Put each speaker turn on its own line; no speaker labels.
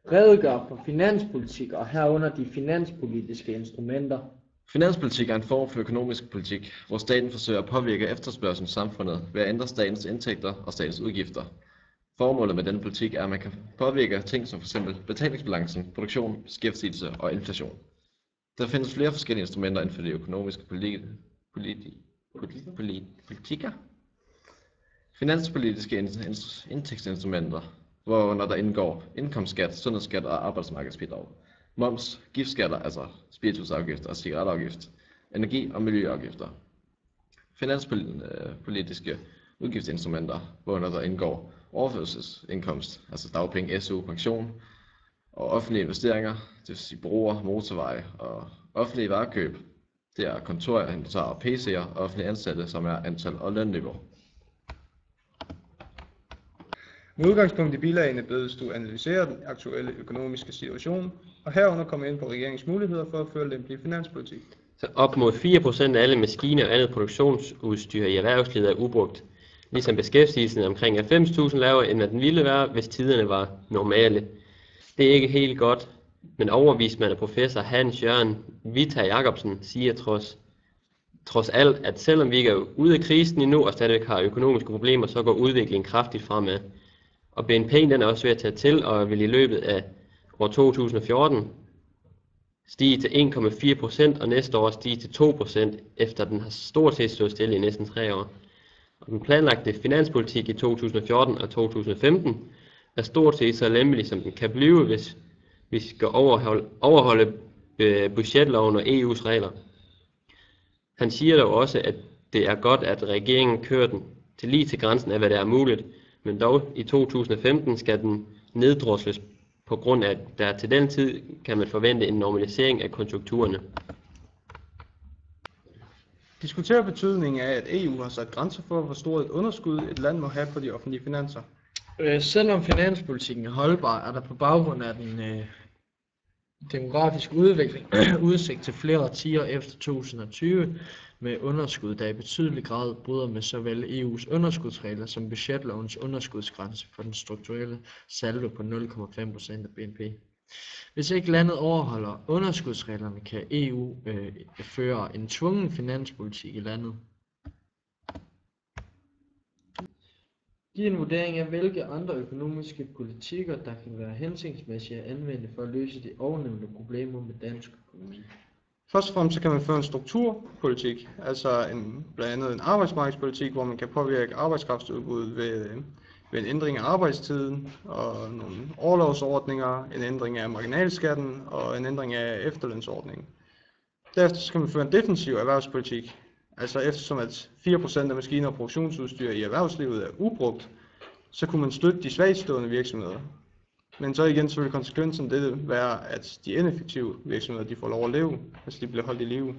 Redegør for finanspolitik og herunder de finanspolitiske instrumenter.
Finanspolitik er en form for økonomisk politik, hvor staten forsøger at påvirke efterspørgslen i samfundet ved at ændre statens indtægter og statens udgifter. Formålet med denne politik er, at man kan påvirke ting som f.eks. betalingsbalancen, produktion, beskæftigelse og inflation. Der findes flere forskellige instrumenter inden for de økonomiske politikker. Finanspolitiske indtægtsinstrumenter, hvorunder der indgår indkomstskat, sundhedsskat og arbejdsmarkedsbidrag, moms, giftskatter, altså spiritusafgift og cigaretafgift, energi- og miljøafgifter. Finanspolitiske udgiftsinstrumenter, hvorunder der indgår overførselsindkomst, altså dagpenge, SU, pension, og offentlige investeringer, det vil sige broer, motorveje og offentlige varekøb. Det er kontorer, inventar og PC'er og offentlige ansatte, som er antal og lønniveau.
Med udgangspunkt i bilagene bedes du analysere den aktuelle økonomiske situation, og herunder komme ind på regeringens muligheder for at føre lempelig finanspolitik.
Så op mod 4% af alle maskiner og andet produktionsudstyr i erhvervslivet er ubrugt, ligesom beskæftigelsen omkring 90.000 lavere, end hvad den ville være, hvis tiderne var normale. Det er ikke helt godt, men overvismand og professor Hans Jørgen Vita Jacobsen siger trods alt, at selvom vi ikke er ude af krisen endnu og stadigvæk har økonomiske problemer, så går udviklingen kraftigt fremad. Og BNP den er også ved at tage til og vil i løbet af år 2014 stige til 1,4% og næste år stige til 2%, efter den har stort set stået stille i næsten 3 år. Og den planlagte finanspolitik i 2014 og 2015 er stort set så lempelig, som den kan blive, hvis vi skal overholde budgetloven og EU's regler. Han siger dog også, at det er godt, at regeringen kører den lige til grænsen af, hvad der er muligt, men dog i 2015 skal den neddrosles på grund af, at der til den tid kan man forvente en normalisering af konjunkturerne.
Diskuterer betydningen af, at EU har sat grænser for, hvor stort et underskud et land må have på de offentlige finanser.
Selvom finanspolitikken er holdbar, er der på baggrund af den demografiske udvikling udsigt til flere årtier efter 2020 med underskud, der i betydelig grad bryder med såvel EU's underskudsregler som budgetlovens underskudsgrænse for den strukturelle saldo på 0,5% af BNP. Hvis ikke landet overholder underskudsreglerne, kan EU føre en tvungen finanspolitik i landet. Giv en vurdering af, hvilke andre økonomiske politikker, der kan være hensigtsmæssige at anvende for at løse de ovennævnte problemer med dansk økonomi.
Først og fremmest så kan man føre en strukturpolitik, altså blandt andet en arbejdsmarkedspolitik, hvor man kan påvirke arbejdskraftudbuddet ved en ændring af arbejdstiden og nogle orlovsordninger, en ændring af marginalskatten og en ændring af efterlønsordningen. Derefter så kan man føre en defensiv erhvervspolitik, altså eftersom at 4% af maskiner og produktionsudstyr i erhvervslivet er ubrugt, så kunne man støtte de svagtstående virksomheder. Men så igen så vil konsekvensen det være, at de ineffektive virksomheder de får lov at leve, altså de bliver holdt i live.